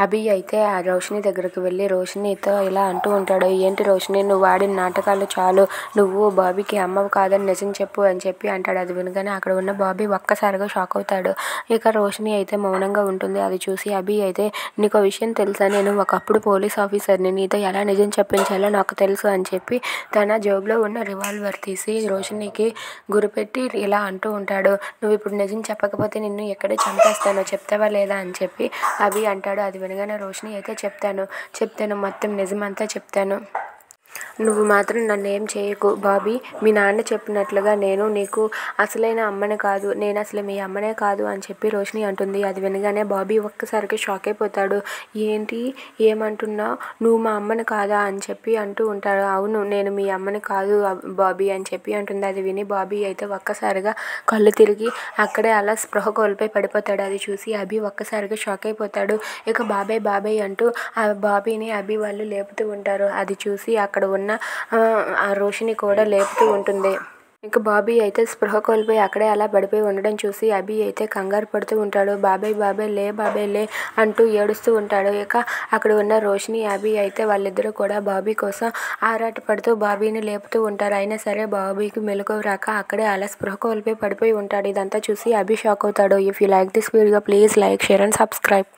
అభి అయితే ఆ రోషిని దగ్గరకు వెళ్ళి రోషినితో ఇలా అంటూ ఉంటాడు. ఏంటి రోషిని, నువ్వు ఆడిన నాటకాలు చాలు, నువ్వు బాబీకి అమ్మవు కాదని నిజం చెప్పు అని చెప్పి అంటాడు. అది వినగానే అక్కడ ఉన్న బాబీ ఒక్కసారిగా షాక్ అవుతాడు. ఇక రోషిని అయితే మౌనంగా ఉంటుంది. అది చూసి అభి అయితే, నీకు విషయం తెలుసా, నేను ఒకప్పుడు పోలీస్ ఆఫీసర్ని, నీతో ఎలా నిజం చెప్పించాలో నాకు తెలుసు అని చెప్పి తన జేబులో ఉన్న రివాల్వర్ తీసి రోషినికి గురిపెట్టి ఇలా అంటూ ఉంటాడు. నువ్వు ఇప్పుడు నిజం చెప్పకపోతే నిన్ను ఎక్కడే చంపేస్తానో చెప్తావా లేదా అని చెప్పి అభి అంటాడు. అది వినగానే రోషిని అయితే చెప్తాను మొత్తం నిజమంతా చెప్తాను, నువ్వు మాత్రం నన్ను ఏం చేయకు బాబీ. మీ నాన్న చెప్పినట్లుగా నేను నీకు అసలైన అమ్మని కాదు, నేను అసలు మీ అమ్మనే కాదు అని చెప్పి రోషిని అంటుంది. అది వినగానే బాబీ ఒక్కసారికి షాక్ అయిపోతాడు. ఏంటి, ఏమంటున్నావు, నువ్వు మా అమ్మని కాదా అని చెప్పి అంటూ ఉంటాడు. అవును, నేను మీ అమ్మని కాదు బాబీ అని చెప్పి అంటుంది. అది విని బాబీ అయితే ఒక్కసారిగా కళ్ళు తిరిగి అక్కడే అలా స్పృహ కోల్పోయి పడిపోతాడు. అది చూసి అభి ఒక్కసారిగా షాక్ అయిపోతాడు. ఇక బాబాయ్ అంటూ ఆ బాబీని అభి వాళ్ళు లేపుతూ ఉంటారు. అది చూసి అక్కడ ఉన్న ఆ రోషిని కూడా లేపుతూ ఉంటుంది. ఇంకా బాబీ అయితే స్పృహ కోల్పోయి అక్కడే అలా పడిపోయి ఉండడం చూసి అభి అయితే కంగారు పడుతూ ఉంటాడు. బాబాయ్ లే అంటూ ఏడుస్తూ ఉంటాడు. ఇక అక్కడ ఉన్న రోషిని అభి అయితే వాళ్ళిద్దరూ కూడా బాబీ కోసం ఆరాట పడుతూ బాబీని లేపుతూ ఉంటారు. అయినా సరే బాబీకి మెలకువ రాక అక్కడే అలా స్పృహ కోల్పోయి పడిపోయి ఉంటాడు. ఇదంతా చూసి అభి షాక్ అవుతాడు. If you like this video please like, share and subscribe.